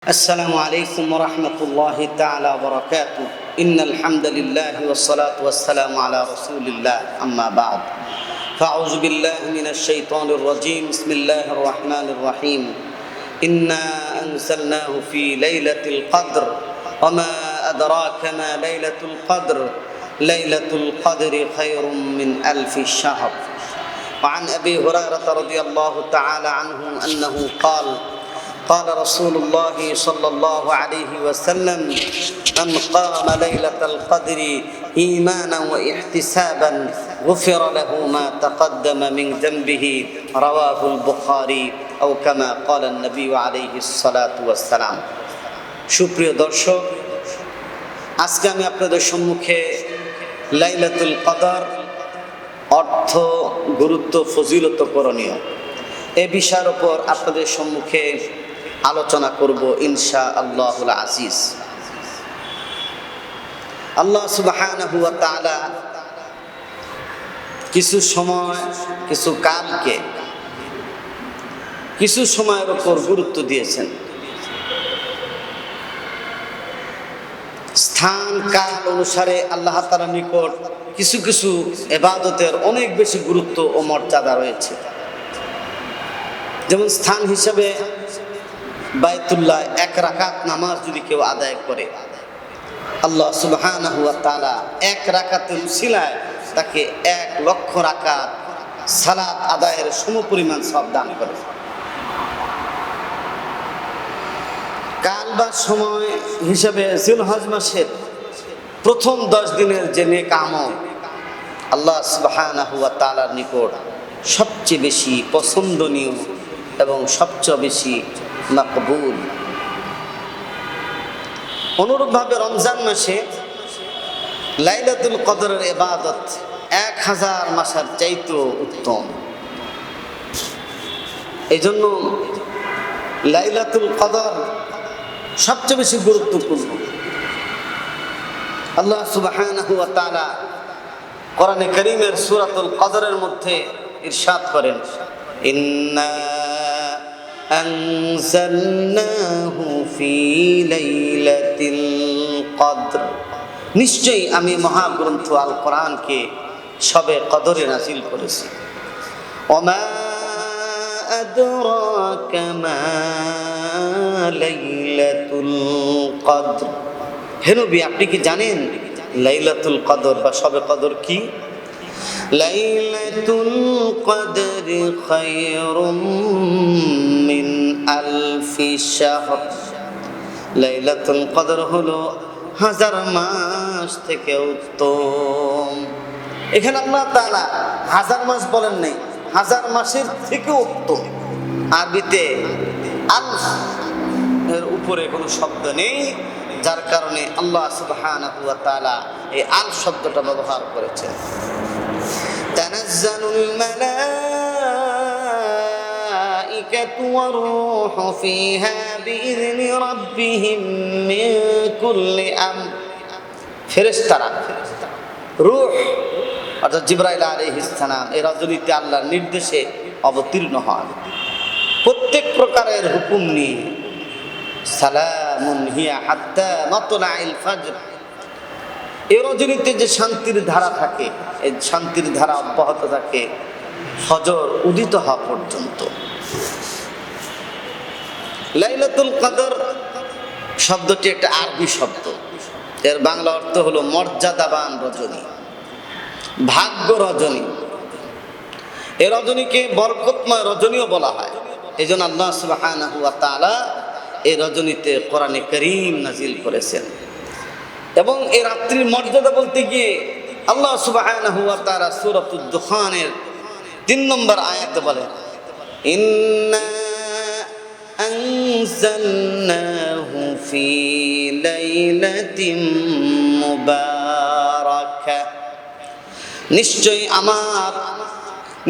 السلام عليكم ورحمة الله تعالى وبركاته. إن الحمد لله والصلاة والسلام على رسول الله. أما بعد فأعوذ بالله من الشيطان الرجيم. بسم الله الرحمن الرحيم. إنا أنزلناه في ليلة القدر وما أدراك ما ليلة القدر. ليلة القدر خير من ألف شهر. وعن أبي هريرة رضي الله تعالى عنه أنه قال رسول الله صلى الله عليه وسلم: من قام ليلة القدر إيمانا واحتسابا غفر له ما تقدم من ذنبه. رواه البخاري أو كما قال النبي عليه الصلاة والسلام. সুপ্রিয় দর্শক, আজকে আমি আপনাদের সম্মুখে লাইলাতুল কদর অর্থ, গুরুত্ব, ফজিলত, করণীয় এ বিষয়ের উপর আপনাদের সম্মুখে আলোচনা করব ইনশাআল্লাহুল আজিজ। আল্লাহ সুবহানাহু ওয়া তাআলা কিছু সময়, কিছু কালকে, কিছু সময়ের উপর গুরুত্ব দিয়েছেন। স্থান কাল অনুসারে আল্লাহ তাআলার নিকট কিছু কিছু ইবাদতের অনেক বেশি গুরুত্ব ও মর্যাদা রয়েছে। যেমন স্থান হিসাবে বাইতুল্লাহ এক রাকাত নামাজ যদি কেউ আদায় করে, আল্লাহ সুবহানাহু ওয়া তাআলা এক রাকাতের উসিলায় তাকে 1,00,000 রাকাত সালাত আদায়ের সমপরিমাণ সওয়াব দান করে। কাল বা সময় হিসাবে জিলহজ মাসের প্রথম 10 দিনের যে নেক আমল আল্লাহ সুবহানাহু ওয়া তাআলার নিকট সবচেয়ে বেশি পছন্দনীয় এবং সবচেয়ে বেশি মাকবুল। অনুরূপভাবে রমজান মাসে লাইলাতুল কদরের ইবাদত 1000 মাসের চাইতেও উত্তম। এই জন্য লাইলাতুল কদর সবচেয়ে বেশি গুরুত্বপূর্ণ। আল্লাহ সুবহানাহু ওয়া তাআলা কোরআনে কারীমের সূরাতুল কদরের মধ্যে ইরশাদ করেন: ইন্না আনজালনাহু ফি লাইলাতিল কদর। নিশ্চয়ই আমি মহাগ্রন্থ আল কোরআনকে শবে কদরে নাযিল করেছি। ওমা আদরাকা মা লাইলাতুল কদর। হে নবী, আপনি কি জানেন লাইলাতুল কদর বা শবে কদর কি? লাইলাতুল কদরি খায়রুম মিন আলফি শাহর। লাইলাতুল কদর হলো 1000 মাস থেকে উত্তম। এখানে আল্লাহ তাআলা 1000 মাস বলেন নাই, 1000 মাসের থেকে উত্তম। আরবিতে আলফ এর উপরে কোনো শব্দ নেই, যার কারণে আল্লাহ সুবহানাহু ওয়া তাআলা এই আলফ শব্দটা ব্যবহার করেছেন। তানাজ্জালুল মালাইকাতু ওয়ার রূহু ফিহা বিইذনি রাব্বিহিম মিন কুল্লি আমর। ফেরেশতারা, রূহ অর্থাৎ জিবরাইল আলাইহিস সালাম এই রজনীতে আল্লাহর নির্দেশে অবতীর্ণ হন প্রত্যেক প্রকারের হুকুম নিয়ে। সালামুন হিয়া হাত্তা মাতলাইল ফজর। এই রজনীতে যে শান্তির ধারা থাকে, এই শান্তির ধারা অব্যাহত থাকে ফজর উদিত হওয়া পর্যন্ত। লাইলাতুল কদর শব্দটি একটা আরবি শব্দ। এর বাংলা অর্থ হলো মর্যাদাবান রজনী, ভাগ্য রজনী। এই রজনীকে বরকতময় রজনীও বলা হয়। এই জন্য আল্লাহ সুবহানাহু ওয়া তাআলা এই রজনীতে কোরআনে কারীম নাযিল করেছেন। এবং এই রাত্রির মর্যাদা বলতে গিয়ে আল্লাহ সুবহানাহু ওয়া তাআলা সূরাতুদ দুখানের 3 নম্বর আয়াতে বলেন: ইন্না আনজালনাহু ফি লাইলাতিন মুবারাকাহ।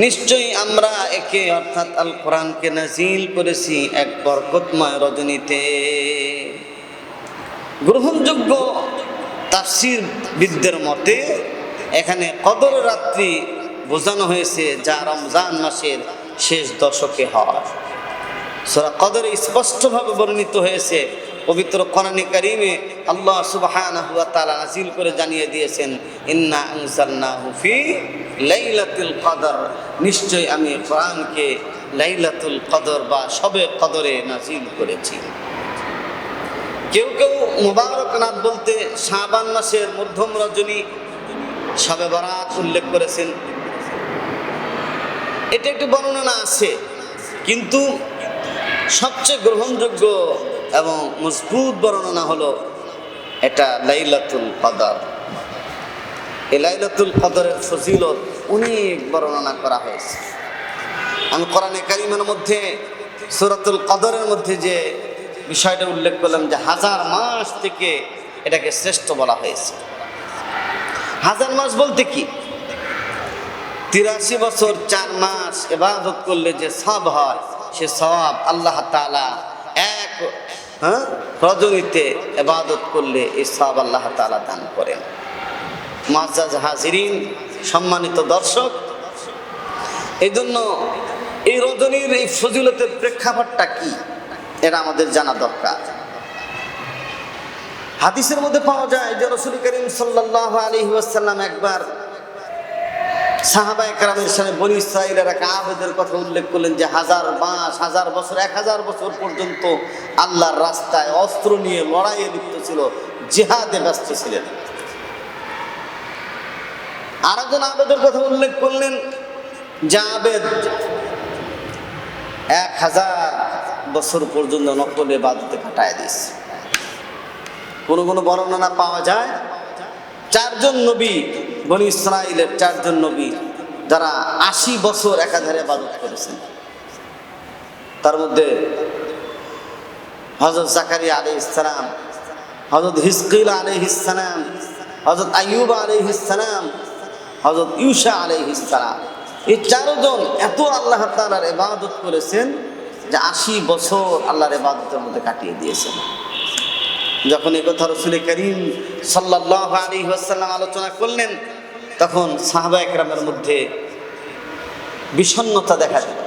নিশ্চয়ই আমরা একে অর্থাৎ আল কোরআনকে নাযিল করেছি এক বরকতময় রজনীতে। গ্রহণযোগ্য তাফসীর বিদদের মতে এখানে কদর রাত্রি বোঝানো হয়েছে যা রমজান মাসের শেষ দশকে হয়। সূরা কদরে স্পষ্টভাবে বর্ণিত হয়েছে। পবিত্র কোরআনে কারীমে আল্লাহ সুবহানাহু ওয়া তাআলা নাযিল করে জানিয়ে দিয়েছেন, ইন্না আনজালনাহু ফি লাইলাতুল কদর, নিশ্চয় আমি কোরআনকে লাইলাতুল কদর বা শবে কদরে নাযিল করেছি। কেউ কেউ মুবারক রাত বলতে শাবান মাসের মধ্যম রজনী শবে বরাত উল্লেখ করেছেন। এটা একটি বর্ণনা আছে, কিন্তু সবচেয়ে গ্রহণযোগ্য এবং মজবুত বর্ণনা হলো এটা লাইলাতুল কদর। এই লাইলাতুল কদরের ফজিলত অনেক বর্ণনা করা হয়েছে। আমি কোরআনে কারীমের মধ্যে সূরাতুল কদরের মধ্যে যে বিষয়টা উল্লেখ করলাম যে 1000 মাস থেকে এটাকে শ্রেষ্ঠ বলা হয়েছে। 1000 মাস বলতে কি? 83 বছর 4 মাস ইবাদত করলে যে সওয়াব হয়, সে সওয়াব আল্লাহ তাআলা এক রজনীতে ইবাদত করলে এই সওয়াব আল্লাহ তাআলা দান করেন। মুআজ্জাজ হাজিরিন, সম্মানিত দর্শক, এই জন্য এই রজনীর এই ফজিলতের প্রেক্ষাপটটা কি এটা আমাদের জানা দরকার। হাদিসের মধ্যে পাওয়া যায় যে রাসূল করিম সাল্লাল্লাহু আলাইহি ওয়াসাল্লাম একবার সাহাবায়ে কেরামের সামনে বনী ইসরাঈলের এক আবেদের কথা উল্লেখ করলেন যে 1000 মাস, 1000 বছর, 1000 বছর পর্যন্ত আল্লাহর রাস্তায় অস্ত্র নিয়ে লড়াইয়ে লিপ্ত ছিল, জিহাদে ব্যস্ত ছিলেন। আরেকজন আবেদের কথা উল্লেখ করলেন যে আবেদ 1000 বছর পর্যন্ত নফল ইবাদতে কাটায় দিয়েছে। কোনো কোনো বর্ণনা পাওয়া যায় 4 জন নবী, বনী ইসরাঈলের 4 জন নবী যারা 80 বছর একাধারে ইবাদত করেছেন। তার মধ্যে হযরত জাকারিয়া আলাইহিস সালাম, হযরত হিজকিল আলাইহিস সালাম, হযরত আইয়ুব আলাইহিস সালাম, হযরত ইউসা আলাইহিস সালাম, এই 4 জন এত আল্লাহ তাআলার ইবাদত করেছেন যে 80 বছর আল্লাহর ইবাদতের মধ্যে কাটিয়ে দিয়েছেন। যখন এই কথা রাসূল করিম সাল্লাল্লাহু আলাইহি ওয়াসাল্লাম আলোচনা করলেন, তখন সাহাবায়ে কেরামের মধ্যে বিষণ্ণতা দেখা দিল।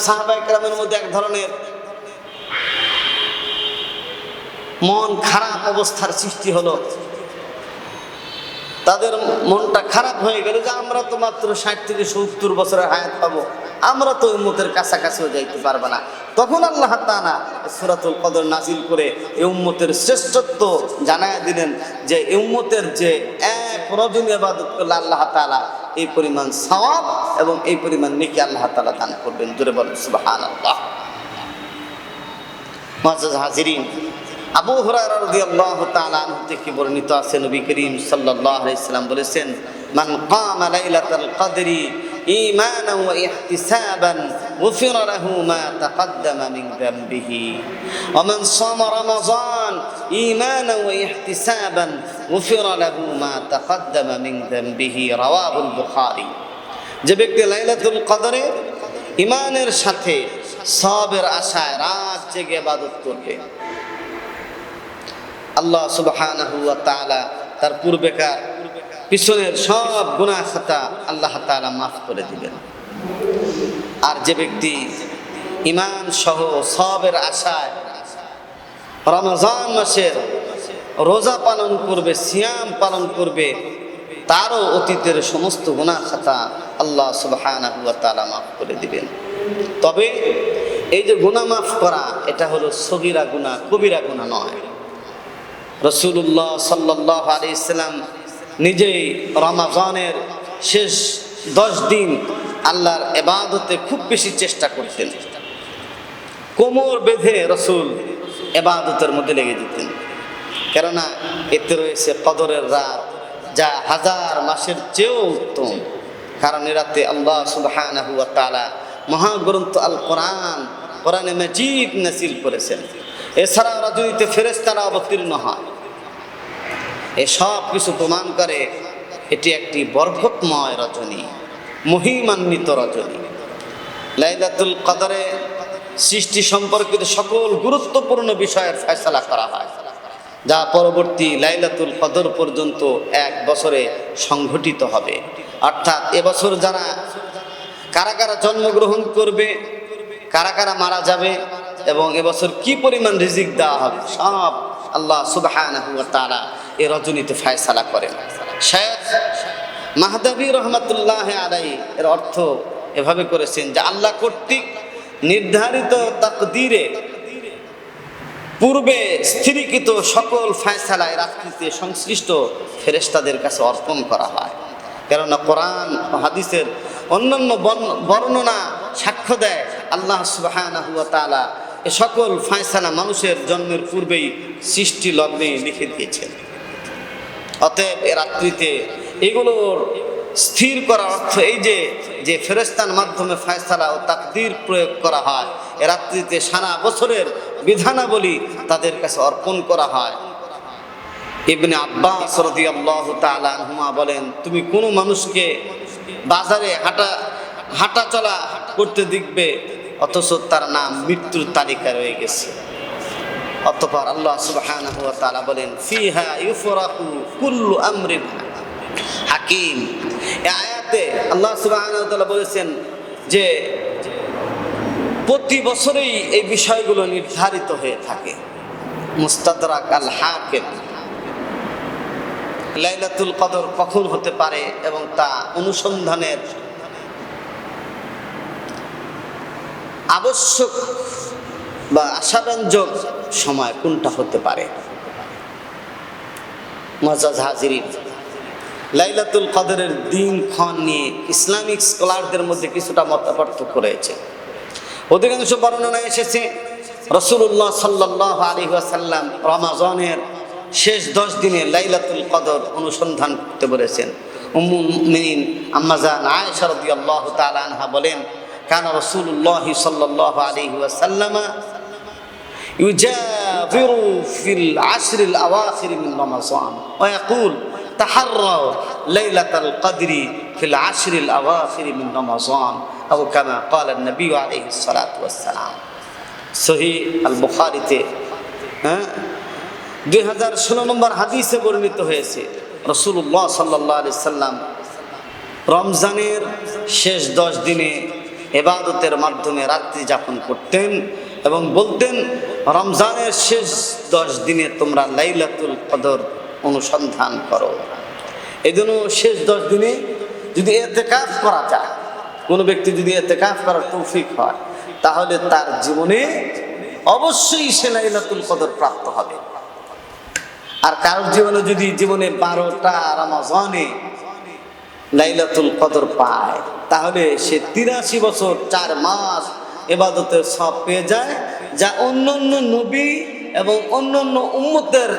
সাহাবায়ে কেরামের মধ্যে এক ধরনের মন খারাপ অবস্থার সৃষ্টি হলো। তাদের মনটা খারাপ হয়ে গেল যে আমরা তো মাত্র 60 থেকে 70 বছরের হায়াত পাবো, আমরা তো উম্মতের কাছাকাছিও যাইতে পারবো না। তখন আল্লাহ তাআলা সূরাতুল কদর নাযিল করে এই উম্মতের শ্রেষ্ঠত্ব জানায় দিলেন যে এই উম্মতের যে এক রজনী ইবাদত করলে আল্লাহ তাআলা এই পরিমাণ সওয়াব এবং এই পরিমাণ নেকি আল্লাহ তাআলা দান করবেন। জোরে বলেন সুবহানাল্লাহ। মুআজ্জাজ হাজিরিন, আবু হুরায়রা রাদিয়াল্লাহু তাআলা আনহু থেকে বর্ণিত আছে, নবী করিম সাল্লাল্লাহু আলাইহি সাল্লাম বলেছেন, মান কামা লাইলাতাল কদরি ঈমানান ওয়া ইহতিসাবান গুফিরা লাহু মা তাকদ্দামা মিন যামবিহি ওয়া মান সামা রমাযান ঈমানান ওয়া ইহতিসাবান গুফিরা লাহু মা তাকদ্দামা মিন যামবিহি, রাওয়াহুল বুখারী। যে ব্যক্তি লাইলাতুল কদরে ঈমানের সাথে সওয়াবের আশায় রাত জেগে ইবাদত করবে, আল্লাহ সুবহানাহু ওয়া তাআলা তার পূর্বেকার পিছনের সব গুনাহ খাতা আল্লাহ তাআলা মাফ করে দিবেন। আর যে ব্যক্তি ঈমান সহ সওয়াবের আশায় রমজান মাসের রোজা পালন করবে, সিয়াম পালন করবে, তারও অতীতের সমস্ত গুনাহ খাতা আল্লাহ সুবহানাহু ওয়া তাআলা মাফ করে দিবেন। তবে এই যে গুনাহ মাফ করা, এটা হলো সগীরা গুনাহ, কবিরা গুনাহ নয়। রাসূলুল্লাহ সাল্লাল্লাহু আলাইহি সাল্লাম নিজেই রমজানের শেষ 10 দিন আল্লাহর ইবাদতে খুব বেশি চেষ্টা করতেন। কোমর বেঁধে রাসূল ইবাদতের মধ্যে লেগে যেতেন, কেননা এতে রয়েছে কদরের রাত, যা 1000 মাসের চেয়েও উত্তম। কারণ এ রাতে আল্লাহ সুবহানাহু ওয়া তাআলা মহাগ্রন্থ আল কোরআন, কোরআনে মাজিদ নাযিল করেছেন। এছাড়া রজনীতে ফেরেশতারা অবতীর্ণ হয়। এসব কিছু প্রমাণ করে এটি একটি বরকতময় রজনী, মহিমান্বিত রজনী। লাইলাতুল কদরে সৃষ্টি সম্পর্কিত সকল গুরুত্বপূর্ণ বিষয়ের ফয়সালা করা হয়, যা পরবর্তী লাইলাতুল কদর পর্যন্ত 1 বছরে সংঘটিত হবে। অর্থাৎ এবছর যারা কারা কারা জন্মগ্রহণ করবে কারা কারা মারা যাবে এবং এবছর কি পরিমাণ রিজিক দেওয়া হবে সব আল্লাহ সুবহানাহু ওয়া তাআলা এই রজনীতে ফয়সালা করেন। শেখ মাহদাবী রহমাতুল্লাহ আলাইহি এর অর্থ এভাবে করেছেন যে আল্লাহ কর্তৃক নির্ধারিত তাকদীরে পূর্বে স্থিরীকৃত সকল ফয়সালা রাত্রিতে সংশ্লিষ্ট ফেরেশতাদের কাছে অর্পণ করা হয়। কেননা কোরআন ও হাদিসের অন্যান্য বর্ণনা সাক্ষ্য দেয় আল্লাহ সুবহানাহু ওয়া তাআলা এ সকল ফয়সালা মানুষের জন্মের পূর্বেই সৃষ্টি লগ্নে লিখে দিয়েছেন। অতএব এ রাত্রিতে এগুলোর স্থির করার অর্থ এই যে ফেরেশতার মাধ্যমে ফয়সালা ও তাকদীর প্রয়োগ করা হয়, এ রাত্রিতে সারা বছরের বিধানাবলী তাদের কাছে অর্পণ করা হয়। ইবনে আব্বাস রাদিয়াল্লাহু তাআলা আনহুমা বলেন, তুমি কোনো মানুষকে বাজারে হাঁটা চলা করতে দেখবে অথচ তার নাম মৃত্যুর তালিকায় রয়ে গেছে। অতঃপর আল্লাহ সুবহানাহু ওয়া তাআলা বলেন, ফিহা ইউফরাকু কুল্লু আমরিন হাকিম। এই আয়াতে আল্লাহ সুবহানাহু ওয়া তাআলা বলেছেন যে প্রতি বছরেই এই বিষয়গুলো নির্ধারিত হয়ে থাকে। মুস্তাদরাক আল হাকিম, লাইলাতুল কদর কখন হতে পারে এবং তা অনুসন্ধানের আবশ্যক বা আশাব্যঞ্জক সময় কোনটা হতে পারে। মুআজ্জাজ হাজিরিন, লাইলাতুল কদরের দিনক্ষণ নিয়ে ইসলামিক স্কলারদের মধ্যে কিছুটা মতপার্থক্য রয়েছে। অধিকাংশ বর্ণনায় এসেছে রাসূলুল্লাহ সাল্লাল্লাহু আলাইহি ওয়াসাল্লাম রমাজানের শেষ 10 দিনে লাইলাতুল কদর অনুসন্ধান করতে বলেছেন। উম্মুল মুমিনিন আম্মা জান আয়েশা রাদিয়াল্লাহু তাআলা আনহা বলেন, কানা রাসূলুল্লাহ সাল্লাল্লাহু আলাইহি ওয়াসাল্লাম ইউজাবিরু ফিল আশরিল আওয়াখির মিন রমাজান ওয়া ইয়াকুল তাহাররাউ লাইলাতুল কদরি ফিল আশরিল আওয়াখির মিন রমাজান আও কামা ক্বালা নবী আলাইহিস সালাতু ওয়াস সালাম। সহিহ আল বুখারীতে 2016 নম্বর হাদিসে বর্ণিত হয়েছে রাসূলুল্লাহ সাল্লাল্লাহু আলাইহি সাল্লাম রমজানের শেষ 10 দিনে ইবাদতের মাধ্যমে রাত্রি যাপন করতেন এবং বলতেন, রমজানের শেষ 10 দিনে তোমরা লাইলাতুল কদর অনুসন্ধান করো। এজন্য শেষ 10 দিনে যদি ইতিকাফ করা যায়, কোনো ব্যক্তি যদি ইতিকাফ করার তৌফিক হয়, তাহলে তার জীবনে অবশ্যই সে লাইলাতুল কদর প্রাপ্ত হবে। আর কারোর জীবনে যদি 12টা রমজানে লাইলাতুল কদর পায়, তাহলে সে 83 বছর 4 মাস ইবাদতের সওয়াব পেয়ে যায়, যা অন্যান্য নবী এবং অন্যান্য উম্মতের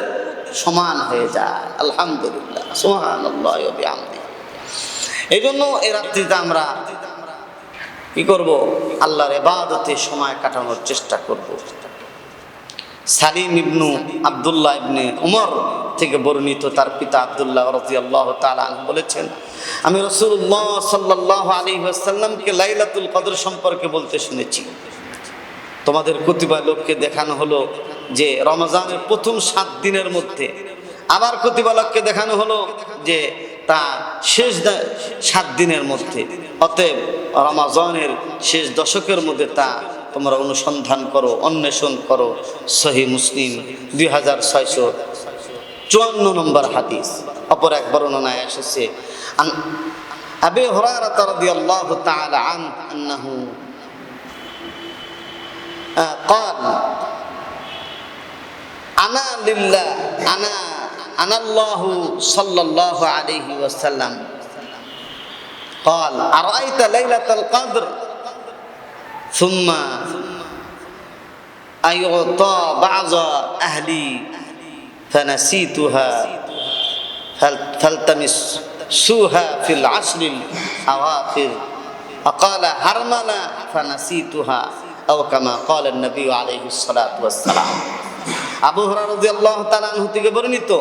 সমান হয়ে যায়। আলহামদুলিল্লাহ, সুবহানাল্লাহ ওয়া বিহামদিহি। এইজন্য এই রাত্রিতে আমরা কি করব? আল্লাহর ইবাদতে সময় কাটানোর চেষ্টা করব। সালিম ইবনু আব্দুল্লাহ ইবনে উমর থেকে বর্ণিত, তার পিতা আব্দুল্লাহ রাদিয়াল্লাহু তাআলা আনহু বলেছেন, আমি রাসূলুল্লাহ সাল্লাল্লাহু আলাইহি ওয়াসাল্লামকে লাইলাতুল কদর সম্পর্কে বলতে শুনেছি। তোমাদের কতিপয় লোককে দেখানো হলো যে রমজানের প্রথম 7 দিনের মধ্যে, আবার কতিপয় লোককে দেখানো হলো যে তা শেষ 7 দিনের মধ্যে। অতএব রমজানের শেষ দশকের মধ্যে তা তোমরা অনুসন্ধান করো, অন্বেষণ করো। সহিহ মুসলিম 2654 নম্বর হাদিস। অপর এক বর্ণনায় এসেছে আবু হুরায়রা রাদিয়াল্লাহু তাআলা আনহু قال أنا لله أنا الله صلى الله عليه وسلم قال أرأيت ليلة القدر ثم أيعطى بعض أهلي فنسيتها فالتمسوها في العشر الأواخر فقال هرملا فنسيتها أو كما قال النبي عليه الصلاة والسلام। আবু হুরায়রা রাদিয়াল্লাহু তাআলা আনহু থেকে বর্ণিত,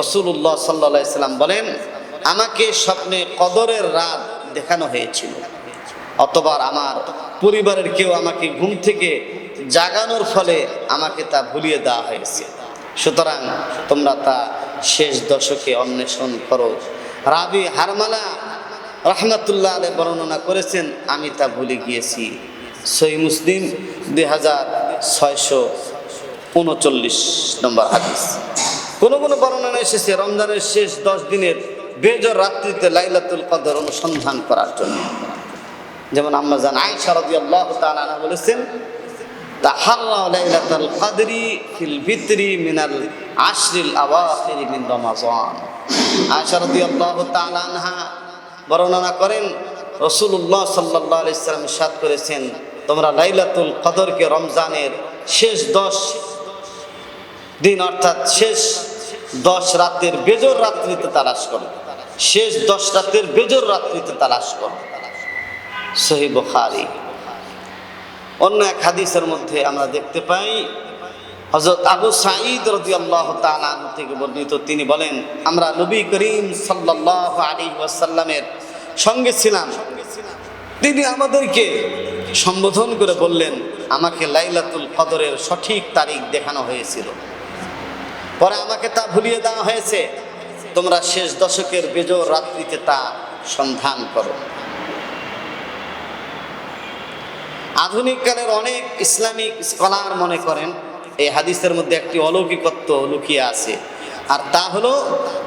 রাসূলুল্লাহ সাল্লাল্লাহু আলাইহি সাল্লাম বলেন, আমাকে স্বপ্নে কদরের রাত দেখানো হয়েছিল। অতঃপর আমার পরিবারের কেউ আমাকে ঘুম থেকে জাগানোর ফলে আমাকে তা ভুলিয়ে দেওয়া হয়েছে। সুতরাং তোমরা তা শেষ দশকে অন্বেষণ করো। রাবি হারমালা রাহমাতুল্লাহ আলাইহি বর্ণনা করেছেন, আমি তা ভুলে গিয়েছি। সহিহ মুসলিম 2639 নম্বর হাদিস। কোন কোন বর্ণনা এসেছে রমজানের শেষ 10 দিনের বেজর রাত্রিতে লাইলাতুল কদর অনুসন্ধান করার জন্য। যেমন আম্মা জান আয়েশা রাদিয়াল্লাহু তাআলা আনহা বলেছেন, তাহাররা লাইলাতুল কদরি ফিল বিত্রি মিনাল আশরিল আওয়াখির মিন রমাযান। আয়েশা রাদিয়াল্লাহু তাআলা আনহা বর্ণনা করেন, রাসূলুল্লাহ সাল্লাল্লাহু আলাইহি সাল্লাম ইরশাদ করেছেন, তোমরা লাইলাতুল কদরকে রমজানের শেষ 10 দিন অর্থাৎ শেষ 10 রাতের বেজর রাত্রিতে তালাশ করো। শেষ 10 রাতের বেজর রাত্রিতে তালাশ করো। সহিহ বুখারী। অন্য এক হাদিসের মধ্যে আমরা দেখতে পাই হযরত আবু সাঈদ রাদিয়াল্লাহু তাআলা আনহু থেকে বর্ণিত, তিনি বলেন, আমরা নবী করিম সাল্লাল্লাহু আলাইহি ওয়াসাল্লামের সঙ্গে ছিলাম। তিনি আমাদেরকে সম্বোধন করে বললেন, আমাকে লাইলাতুল কদরের সঠিক তারিখ দেখানো হয়েছিল, পরে আমাকে তা ভুলিয়ে দেওয়া হয়েছে। তোমরা শেষ দশকের বেজর রাত্রিতে তা সন্ধান করো। আধুনিক কালের অনেক ইসলামিক স্কলার মনে করেন এই হাদিসের মধ্যে একটি অলৌকিকত্ব লুকিয়ে আছে, আর তা হলো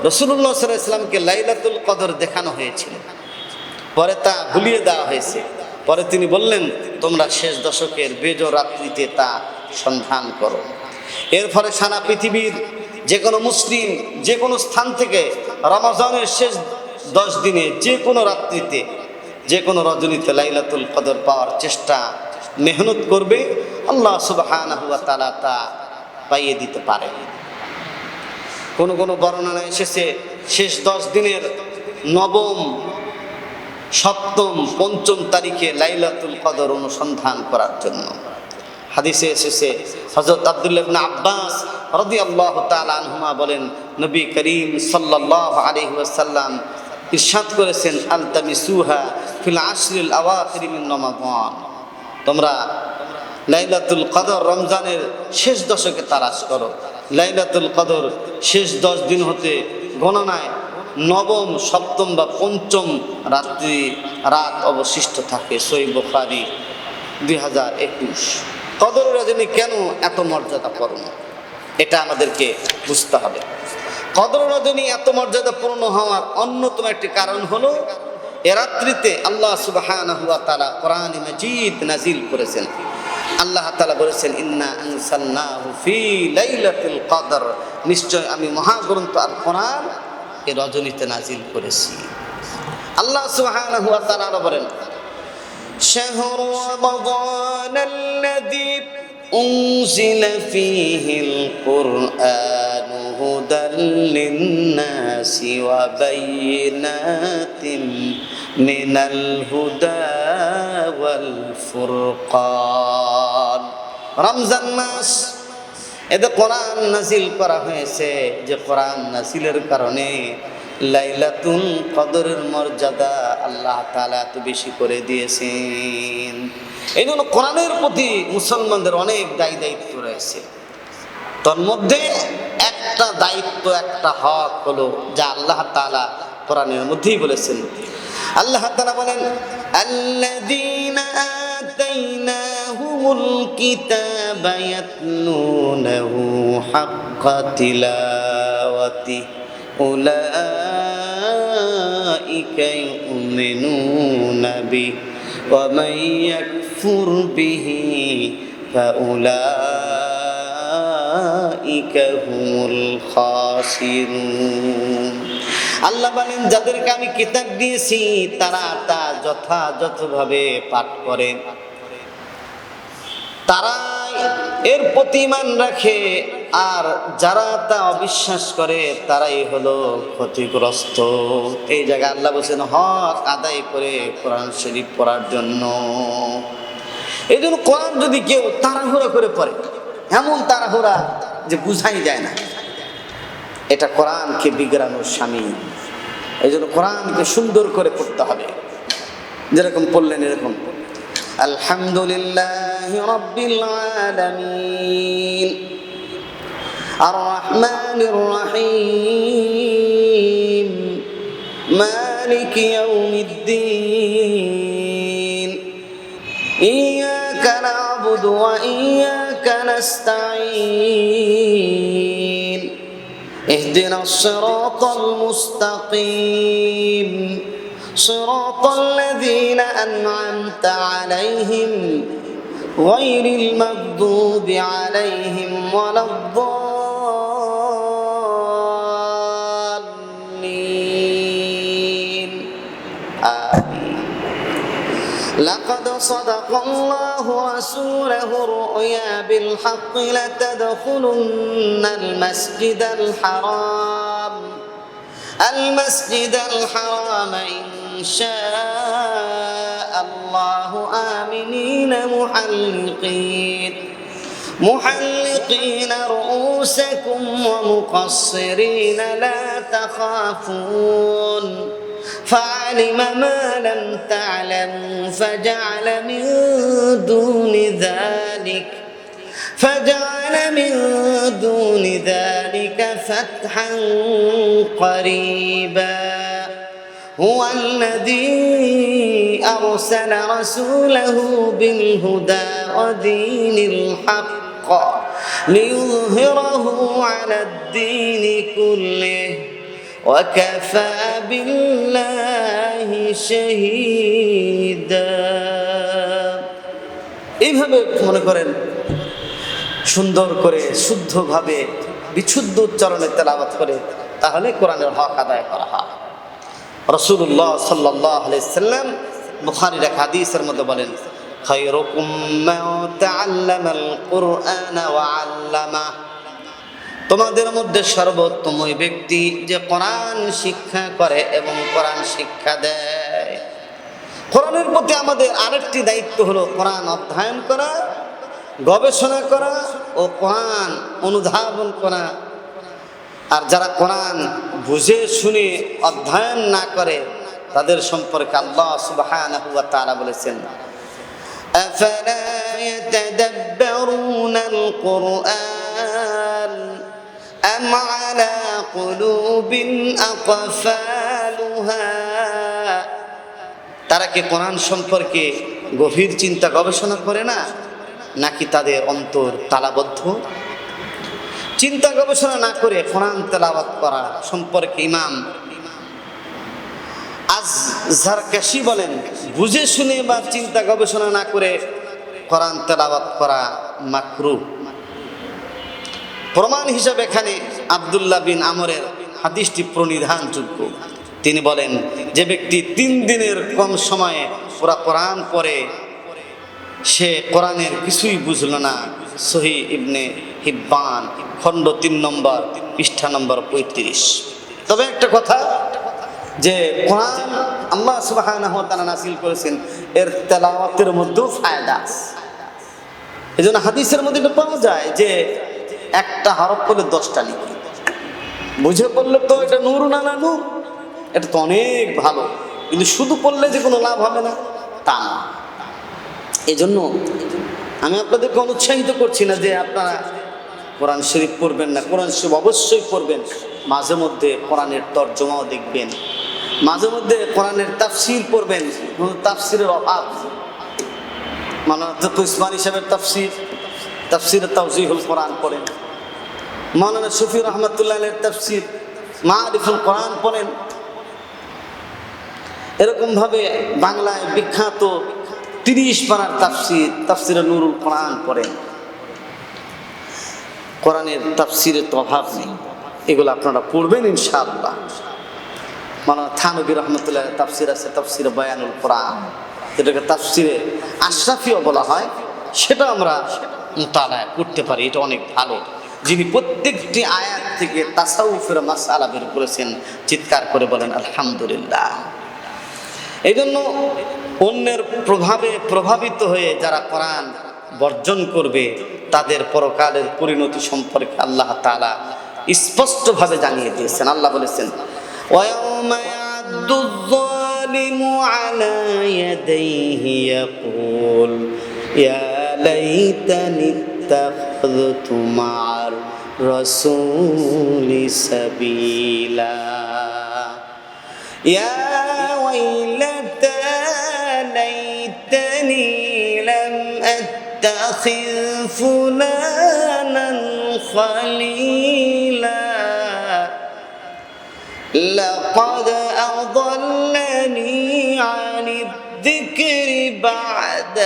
রাসূলুল্লাহ সাল্লাল্লাহু আলাইহি ওয়াসাল্লামকে লাইলাতুল কদর দেখানো হয়েছিল, পরে তা ভুলিয়ে দেওয়া হয়েছে। পরে তিনি বললেন, তোমরা শেষ দশকের বেজর রাত্রিতে তা সন্ধান করো। এর ফলে সারা পৃথিবীর যে কোনো মুসলিম যে কোনো স্থান থেকে রমজানের শেষ 10 দিনে যে কোনো রাত্রিতে যে কোনো রজনীতে লাইলাতুল কদর পাওয়ার চেষ্টা মেহনত করবে, আল্লাহ সুবহানাহু ওয়া তাআলা তা পাইয়ে দিতে পারে। কোন কোন বর্ণনা এসেছে শেষ 10 দিনের নবম, সপ্তম, পঞ্চম তারিখে লাইলাতুল কদর অনুসন্ধান করার জন্য। হাদিসে এসেছে হযরত আব্দুল্লাহ ইবনে আব্বাস রাদিয়াল্লাহু তাআলা আনহুমা বলেন, নবী করিম সাল্লাল্লাহু আলাইহি ওয়াসাল্লাম ইরশাদ করেছেন, আলতামিসুহা ফিল আশরিল আওয়াখির মিন রমাযান। তোমরা লাইলাতুল কদর রমজানের শেষ দশকে তালাশ করো। লাইলাতুল কদর শেষ 10 দিন হতে গণনায় নবম, সপ্তম বা পঞ্চম রাত অবশিষ্ট থাকে। সহিহ বুখারী 2021। কদর রজনী কেন এত মর্যাদাপূর্ণ এটা আমাদেরকে বুঝতে হবে। কদর রজনী এত মর্যাদাপূর্ণ হওয়ার অন্যতম একটি কারণ হলো এ রাত্রিতে আল্লাহ সুবহানাহু ওয়া তাআলা কোরআনে মাজিদ নাজিল করেছেন। আল্লাহ তাআলা বলেছেন, ইন্না আনসালনাহু ফি লাইলাতুল কদর, নিশ্চয় আমি মহাগ্রন্থ আল কোরআন এ রজনীতে নাজিল করেছি। আল্লাহ সুবহানাহু ওয়া তাআলা বলেন, শাহরু রমাযানাল্লাযী উনজিলা ফীহিল কুরআনু হুদাল লিন্নাসি ওয়া বায়িনাতিন মিনাল হুদা ওয়াল ফুরকান। রমজান মাস, এতে কোরআন নাজিল করা হয়েছে, যে কোরআন নাজিলের কারণে লাইলাতুল কদরের মর্যাদা আল্লাহ তাআলা এত বেশি করে দিয়েছেন। এই জন্য কোরআনের প্রতি মুসলমানদের অনেক দায়িত্ব রয়েছে। তার মধ্যে একটা দায়িত্ব, একটা হক হলো যা আল্লাহ তাআলা কোরআনের মধ্যেই বলেছেন। আল্লাহ তাআলা বলেন, আল্লাযীনা আতাইনাহুমুল কিতাবা ইয়াতলুনাহু হাক্কা তিলাওয়াতিহি উলাইকা ইউমিনুনা বিহি ওয়া মান ইয়াকফুর বিহি ফাউলাইকা হুমুল খাসিরুন। আল্লাহ বলেন, যাদেরকে আমি কিতাব দিয়েছি তারা তা যথাযথভাবে পাঠ করে, তারা এর প্রতি ঈমান রাখে, আর যারা তা অবিশ্বাস করে তারাই হলো ক্ষতিগ্রস্ত। এই জায়গায় আল্লাহ বলেছেন হক আদায় করে কোরআন শরীফ পড়ার জন্য। এই জন্য কোরআন যদি কেউ তাড়াহুড়া করে পড়ে, এমন তাড়াহুড়া যে বুঝাই যায় না, এটা কোরআনকে বিগড়ানোর শামিল। এই জন্য কোরআনকে সুন্দর করে পড়তে হবে। যেরকম পড়লেন এরকম, আলহামদুলিল্লাহি রাব্বিল আলামিন আর রহমানির রহিম মালিকি ইয়াউমিদ্দিন ইয়্যাকা نعبد وإياك نستعين اهدنا الصراط المستقيم صراط الذين أنعمت عليهم غير المغضوب عليهم ولا الضالين آمين. لقد صدق الله رسوله الرؤيا بالحق لتدخلن المسجد الحرام إن شاء الله آمنين محلقين رؤوسكم ومقصرين لا تخافون فعلم ما لم تعلموا فجعل من دون ذلك فتحا قريبا هو الذي أرسل رسوله بالهدى ودين الحق ليظهره على الدين كله وكفى بالله شهيدا. এইভাবে মনে করেন সুন্দর করে শুদ্ধভাবে বিশুদ্ধ উচ্চারণে তেলাওয়াত করে তাহলে কোরআনের হক আদায় করা হয়। রাসূলুল্লাহ সাল্লাল্লাহু আলাইহি সাল্লাম বুখারীর এক হাদিসের মধ্যে বলেন, খায়রুকুম মান তাআল্লামাল কুরআনা ওয়া আল্লামা, তোমাদের মধ্যে সর্বোত্তম ওই ব্যক্তি যে কোরআন শিক্ষা করে এবং কোরআন শিক্ষা দেয়। কোরআনের প্রতি আমাদের আরেকটি দায়িত্ব হলো কোরআন অধ্যয়ন করা, গবেষণা করা ও কোরআন অনুধাবন করা। আর যারা কোরআন বুঝে শুনে অধ্যয়ন না করে তাদের সম্পর্কে আল্লাহ সুবহানাহু ওয়া তাআলা বলেছেন, আফালা ইয়াতাদাব্বারুনাল কুরআন আম আলা কুলুবিন আকফালুহা, তারা কি কোরআন সম্পর্কে গভীর চিন্তা গবেষণা করে না, নাকি তাদের অন্তর তালাবদ্ধ? চিন্তা গবেষণা না করে কোরআন তেলাওয়াত করা সম্পর্কে ইমাম আয-যারকাশী বলেন, বুঝে শুনে বা চিন্তা গবেষণা না করে কোরআন তেলাওয়াত করা মাকরুহ। প্রমাণ হিসাবে এখানে আব্দুল্লাহ বিন আমরের হাদিসটি প্রণিধানযোগ্য। তিনি বলেন, যে ব্যক্তি 3 দিনের কম সময়ে পুরা কোরআন পড়ে সে কোরআনের কিছুই বুঝল না। সহিহ ইবনে হিব্বান খণ্ড 3 নম্বর পৃষ্ঠা নম্বর 35। তবে একটা কথা, যে কোরআন আল্লাহ সুবহানাহু ওয়া তাআলা নাযিল করেছেন, এর তেলাওয়াতের মধ্যেও ফায়দা আছে। এজন্য হাদিসের মধ্যে এটা পাওয়া যায় যে একটা হরফ পড়লে 10টা নেকি। বুঝে পড়লে তো এটা নূর না নূর, এটা তো অনেক ভালো, কিন্তু শুধু পড়লে যে কোনো লাভ হবে না তা না। এই জন্য আমি আপনাদেরকে অনুৎসাহিত করছি না যে আপনারা কোরআন শরীফ পড়বেন না, কোরআন শরীফ অবশ্যই পড়বেন। মাঝে মধ্যে কোরআনের তর্জমাও দেখবেন, মাঝে মধ্যে কোরআনের তাফসির পড়বেন। তাফসিরের অভাব, মাওলানা তকি উসমানী সাহেবের তাফসিরে তাওজিহুল কোরআন পড়েন, মাওলানা শফি রহমাতুল্লাহ আলাইহির তাফসির মারিফুল কোরআন পড়েন। এরকমভাবে বাংলায় বিখ্যাত 30 পারার তাফসিরে নুরুল কোরআন পড়েন। কোরআনের তাফসিরের তো অভাব নেই, এগুলো আপনারা পড়বেন ইনশাআল্লাহ। মাওলানা থানভী রহমাতুল্লাহ তাফসির আছে, তাফসিরে বায়ানুল কোরআন, যেটাকে তাফসিরে আশরাফিও বলা হয়, সেটা আমরা মুতালা করতে পারি। এটা অনেক ভালো, যিনি প্রত্যেকটি আয়াত থেকে তাসাউফের মাসআলা বের করেছেন। চিৎকার করে বলেন আলহামদুলিল্লাহ। এই জন্য অন্যের প্রভাবে প্রভাবিত হয়ে যারা কোরআন বর্জন করবে তাদের পরকালের পরিণতি সম্পর্কে আল্লাহ তাআলা স্পষ্টভাবে জানিয়ে দিয়েছেন। আল্লাহ বলেছেন, ওয়ায়াউমা ইয়াদুয-যালিমু আলা ইয়াদাইহি ইয়াকুল ইয়া লাইতানি ইত্তাখাযতু মা'আর রাসূলি সাবিলা ইয়া ওয়াইলাতা লাইতানি লাম تتخذ فلانا خليلا لقد أضلني عن الذكر بعد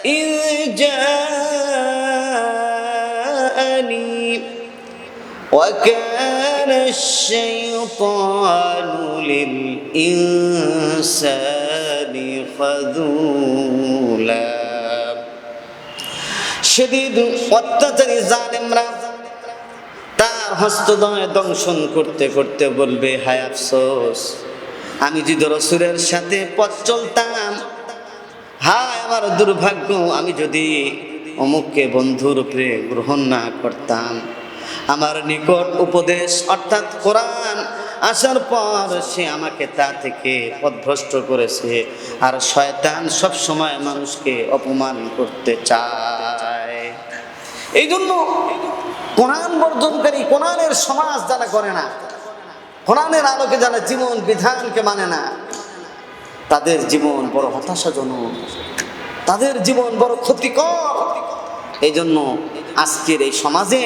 إذ جاءني وكان الشيطان للإنسان خذولا شديد অত্যাচারী জালেমরা তার হস্তদ্বয় দংশন করতে করতে বলবে, হায় আফসোস, আমি যদি রাসূলের সাথে পথ চলতাম, হায় আমার দুর্ভাগ্য, আমি যদি অমুককে বন্ধুরূপে গ্রহণ না করতাম। আমার নিকট উপদেশ অর্থাৎ কোরআন আসার পর সে আমাকে তা থেকে পথভ্রষ্ট করেছে। আর শয়তান সব সময় মানুষকে অপমান করতে চায়। এই জন্য কোরআন বর্জনকারী, কোরআনের সমাজ যারা করে না, কোরআনের আলোকে যারা জীবন বিধানকে মানে না, তাদের জীবন বড় হতাশাজনক, তাদের জীবন বড় ক্ষতিকর। এই জন্য আজকের এই সমাজে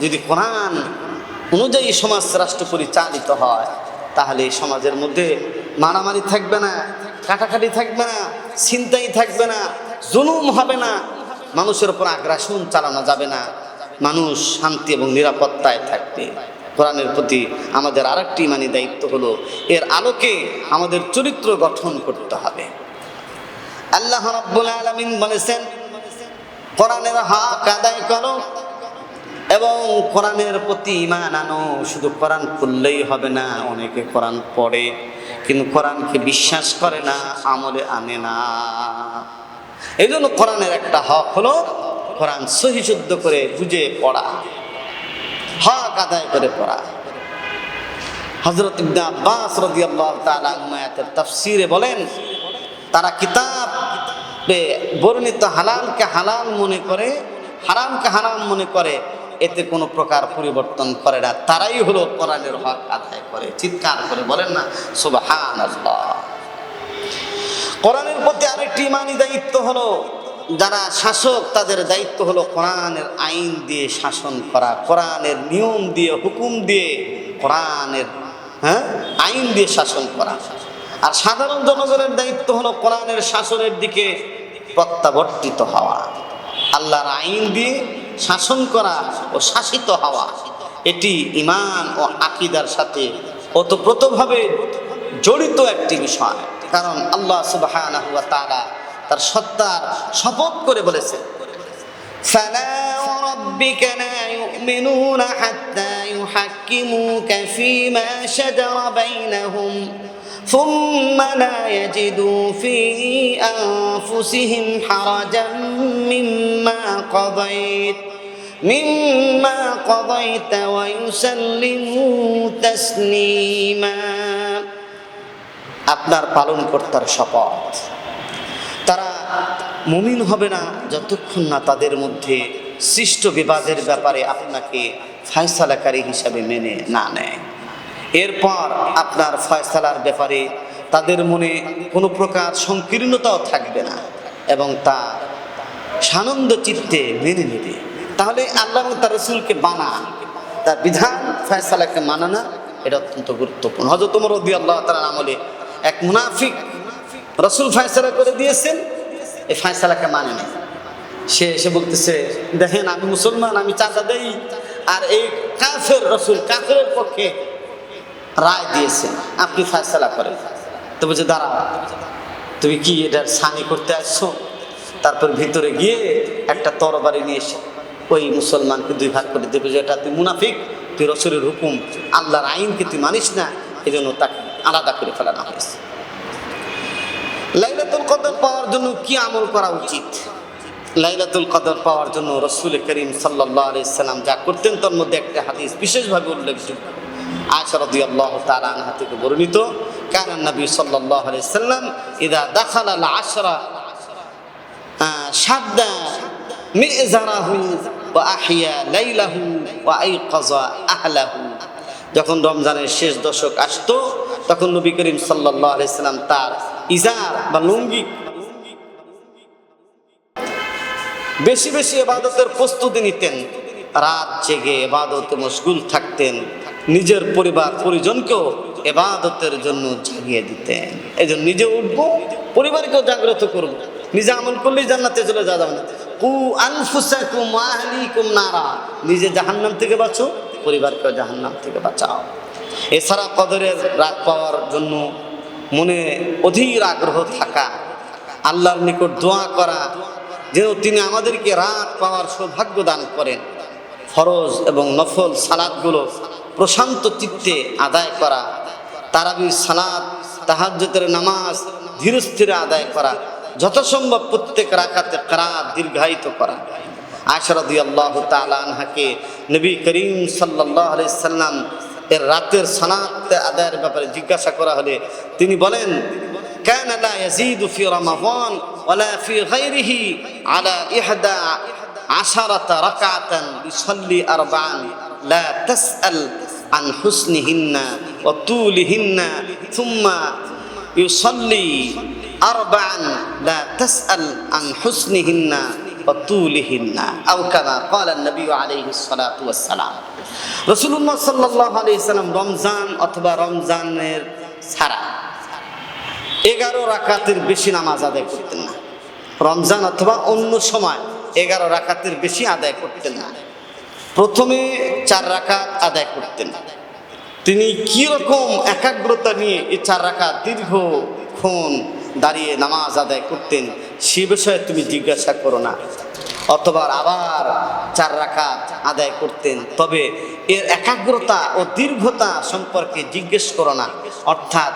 যদি কোরআন অনুযায়ী সমাজ রাষ্ট্র পরিচালিত হয়, তাহলে এই সমাজের মধ্যে মারামারি থাকবে না, কাটাকাটি থাকবে না, ছিনতাই থাকবে না, জুলুম হবে না, মানুষের উপর আগ্রাসন চালানো যাবে না, মানুষ শান্তি এবং নিরাপত্তায় থাকবে। কোরআনের প্রতি আমাদের আরেকটি ইমানি দায়িত্ব হলো এর আলোকে আমাদের চরিত্র গঠন করতে হবে। আল্লাহ রাব্বুল আলামিন বলেছেন, কোরআনের হক আদায় করো এবং কোরআনের প্রতি ঈমান আনো। শুধু কোরআন পড়লেই হবে না, অনেকে কোরআন পড়ে কিন্তু কোরআনকে বিশ্বাস করে না, আমলে আনে না। এই জন্য কোরআনের একটা হক হলো কোরআন সহি শুদ্ধ করে বুঝে পড়া, হক আদায় করে পড়া। হযরত ইবনে আব্বাস রাদিয়াল্লাহু তাআলা আনহু তাফসীরে বলেন, তারা কিতাবে বর্ণিত হালালকে হালাল মনে করে, হারামকে হারাম মনে করে, এতে কোনো প্রকার পরিবর্তন করে না, তারাই হলো কোরআনের হক আদায় করে। চিৎকার করে বলেন না সুবহানাল্লাহ। কোরআনের প্রতি আরেকটি ঈমানি দায়িত্ব হলো, যারা শাসক তাদের দায়িত্ব হলো কোরআনের আইন দিয়ে শাসন করা, কোরআনের নিয়ম দিয়ে, হুকুম দিয়ে, কোরআনের আইন দিয়ে শাসন করা। আর সাধারণ জনগণের দায়িত্ব হলো কোরআনের শাসনের দিকে প্রত্যাবর্তিত হওয়া, আল্লাহর আইন দিয়ে শাসন করা ও শাসিত হওয়া। এটি ঈমান ও আকীদার সাথে ওতপ্রোতভাবে জড়িত একটি বিষয়। কারণ আল্লাহ সুবহানাহু ওয়া তাআলা তার সত্তার শপথ করে বলেছেন, ফালা ওয়ারাব্বিকা লা ইউমিনুনা হাত্তা ইউহাক্কিমুকা ফীমা শাজারা বাইনাহুম সুম্মা লা ইয়াজিদু ফী আনফুসিহিম হারাজান মিম্মা কাযাইতা ওয়া ইউসাল্লিমু তাসলিমা। আপনার পালনকর্তার শপথ, তারা মুমিন হবে না যতক্ষণ না তাদের মধ্যে সৃষ্ট বিবাদের ব্যাপারে আপনাকে ফয়সালাকারী হিসাবে মেনে না নেয়। এরপর আপনার ফয়সালার ব্যাপারে তাদের মনে কোনো প্রকার সংকীর্ণতাও থাকবে না এবং তা সানন্দ চিত্তে মেনে নেবে। তাহলে আল্লাহ এবং তার রাসূলকে মানা, তার বিধান ফয়সালাকে মানা না, এটা অত্যন্ত গুরুত্বপূর্ণ। হযরত ওমর রাদিয়াল্লাহু তাআলার আমলে এক মুনাফিক রাসূল ফয়সালা করে দিয়েছেন, এই ফয়সালাকে মানে না। সে এসে বলতেছে, দেখেন আমি মুসলমান, আমি চাঁদা দেই, আর এই কাফের রাসূল কাফেরের পক্ষে রায় দিয়েছেন, আপনি ফয়সালা করেন। তো বলছে, দাঁড়া, তুমি কি এটার সানি করতে আসছো? তারপর ভিতরে গিয়ে একটা তরবারি নিয়ে এসে ওই মুসলমানকে দুই ভাগ করে দেবে, যে এটা তুই মুনাফিক, তুই রাসূলের হুকুম আল্লাহর আইনকে তুই মানিস না, এই জন্য তাকে আলাদা করে ফেলানো হয়েছে। লাইলাতুল কদর পাওয়ার জন্য কি আমল করা উচিত? লাইলাতুল কদর পাওয়ার জন্য রাসূল করিম সাল্লাল্লাহু আলাইহি সাল্লাম যা করতেন তার মধ্যে একটা হাদিস বিশেষভাবে উল্লেখযোগ্য। আয়েশা রাদিয়াল্লাহু তাআলা আনহা থেকে বর্ণিত, কানা নবী সাল্লাল্লাহু আলাইহি সাল্লাম ইযা দাখালা আল আশরা শাদ্দা মিযরাহু ওয়া আহিয়া লাইলাহু ওয়া আইকাযা আহলাহু। যখন রমজানের শেষ দশক আসতো তখন নবী করিম সাল্লাল্লাহু আলাইহি সাল্লাম তার ইজার বা লুঙ্গি বেশি বেশি ইবাদতের প্রস্তুতি নিতেন, রাত জেগে ইবাদতে মশগুল থাকতেন, নিজের পরিবার পরিজনকেও ইবাদতের জন্য জাগিয়ে দিতেন। এই জন্য নিজে উঠবো, পরিবারকেও জাগ্রত করব। নিজে আমল করলেই জান্নাতে চলে যাওয়া যাবে না। কু আনফুসাকুম ওয়া আহলিকুম নারা, নিজে জাহান্নাম থেকে বাঁচো, পরিবারকেও জাহান্নাম থেকে বাঁচাও। এছাড়া কদরের রাত পাওয়ার জন্য মনে অধীর আগ্রহ থাকা, আল্লাহর নিকট দোয়া করা যেন তিনি আমাদেরকে রাত পাওয়ার সৌভাগ্য দান করেন। ফরজ এবং নফল সালাতগুলো প্রশান্ত চিত্তে আদায় করা, তারাবির সালাত, তাহাজ্জুদের নামাজ ধীরস্থিরে আদায় করা, যথাসম্ভব প্রত্যেক রাকাতে কিরাত দীর্ঘায়িত করা। আয়েশা রাদিয়াল্লাহু তাআলা আনহাকে নবী করিম সাল্লাল্লাহু আলাইহি সাল্লাম এর রাতের সালাত আদায়ের ব্যাপারে জিজ্ঞাসা করা হলে তিনি বলেন, কানা লা ইয়াজিদু ফি রমাদান ওয়ালা ফি গায়রিহি আলা 11 রাকাতান ইউসাল্লি আরবাআন লা তাসআল আন হুসনিহিন্না ওয়া তুলিহিন্না থুম্মা ইউসাল্লি আরবাআন লা তাসআল আন হুসনিহিন্না ওয়া তুলিহিন্না আও কামা ক্বালা নবী আলাইহিস সালাতু ওয়াস সালাম। রাসূলুল্লাহ সাল্লাল্লাহু আলাইহি সাল্লাম রমজান অথবা রমজানের ছাড়া 11 রাকাতের বেশি নামাজ আদায় করতেন না। রমজান অথবা অন্য সময় 11 রাকাতের বেশি আদায় করতেন না। প্রথমে 4 রাকাত আদায় করতেন। তিনি কিরকম একাগ্রতা নিয়ে এই 4 রাকাত দীর্ঘক্ষণ দাঁড়িয়ে নামাজ আদায় করতেন সে বিষয়ে তুমি জিজ্ঞাসা করো না। অথবা আবার 4 রাকাত আদায় করতেন, তবে এর একাগ্রতা ও দীর্ঘতা সম্পর্কে জিজ্ঞেস করো না। অর্থাৎ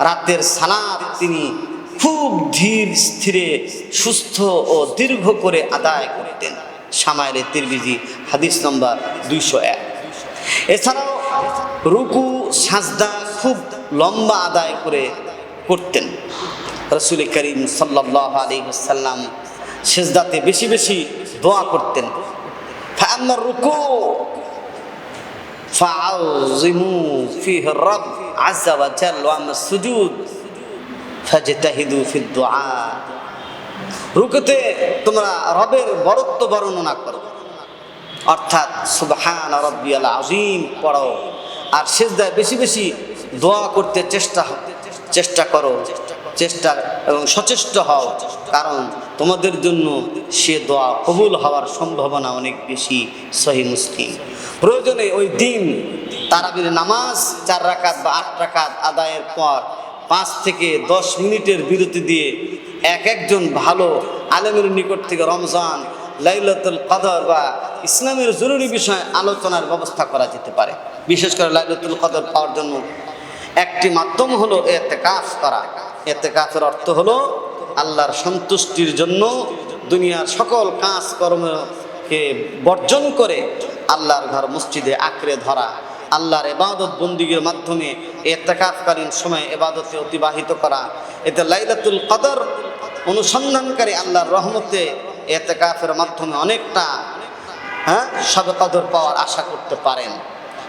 রাতের সালাত তিনি খুব ধীর স্থিরে সুস্থ ও দীর্ঘ করে আদায় করতেন। শামাইলে তিরমিজি হাদিস নম্বর 201। এছাড়াও রুকু সাজদা খুব লম্বা আদায় করে করতেন। রাসূল করিম সাল্লাল্লাহু আলাইহি ওয়াসাল্লাম সিজদাতে বেশি বেশি দোয়া করতেন। ফাআম্মার রুকু ফাআযিমু ফিহি রাব আযজা ওয়া জাল্লা ওয়া আম্মাস সুজুদ ফাজতাহিদু ফিদ দুআ। রুকুতে তোমরা রবের বরত্ব বর্ণনা করো, অর্থাৎ সুবহান রাব্বিয়াল আযীম পড়ো। আর সিজদায় বেশি বেশি দোয়া করতে চেষ্টা করো, চেষ্টা এবং সচেষ্ট হও, কারণ তোমাদের জন্য সে দোয়া কবুল হওয়ার সম্ভাবনা অনেক বেশি। সহিহ মুসলিম। প্রয়োজনে ওই দিন তারাবির নামাজ 4 রাকাত বা 8 রাকাত আদায়ের পর 5 থেকে 10 মিনিটের বিরতি দিয়ে একজন ভালো আলেমের নিকট থেকে রমজান, লাইলাতুল কদর বা ইসলামের জরুরি বিষয় আলোচনার ব্যবস্থা করা যেতে পারে। বিশেষ করে লাইলাতুল কদর পাওয়ার জন্য একটি মাধ্যম হলো ইতিকাফ করা। ইতিকাফের অর্থ হলো আল্লাহর সন্তুষ্টির জন্য দুনিয়ার সকল কাজকর্মকে বর্জন করে আল্লাহর ঘর মসজিদে আঁকড়ে ধরা, আল্লাহর ইবাদত বন্দিগির মাধ্যমে ইতিকাফকালীন সময় ইবাদতে অতিবাহিত করা। এতে লাইলাতুল কদর অনুসন্ধানকারী আল্লাহর রহমতে ইতিকাফের মাধ্যমে অনেকটা শবে কদর পাওয়ার আশা করতে পারেন।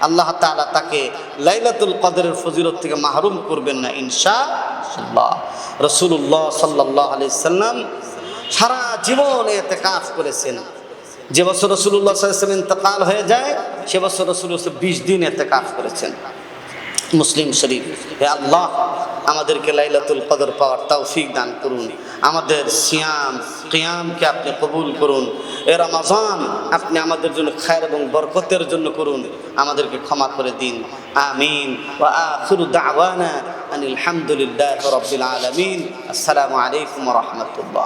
আল্লাহ তাআলা তাকে লাইলাতুল কদরের ফজিলত থেকে মাহরুম করবেন না ইনশাআল্লাহ। রাসূলুল্লাহ সাল্লাল্লাহু আলাইহি সাল্লাম সারা জীবন ইতিকাফ করেছেন। যে বছর রাসূলুল্লাহ সাল্লাল্লাহু আলাইহি ওয়াসাল্লাম ইন্তেকাল হয়ে যায় সে বছর রাসূলুল্লাহ 20 দিন ইতিকাফ করেছেন। মুসলিম শরীফ। হে আল্লাহ, আমাদেরকে লাইলাতুল কদর পাওয়ার তৌফিক দান করুন। আমাদের সিয়াম কিয়ামকে আপনি কবুল করুন। এ রমজান আপনি আমাদের জন্য খায়ের এবং বরকতের জন্য করুন। আমাদেরকে ক্ষমা করে দিন। আমিন। ওয়া আখিরু দাওয়ানা আনিল হামদুলিল্লাহি রাব্বিল আলামিন। আসসালামু আলাইকুম ওয়া রাহমাতুল্লাহ।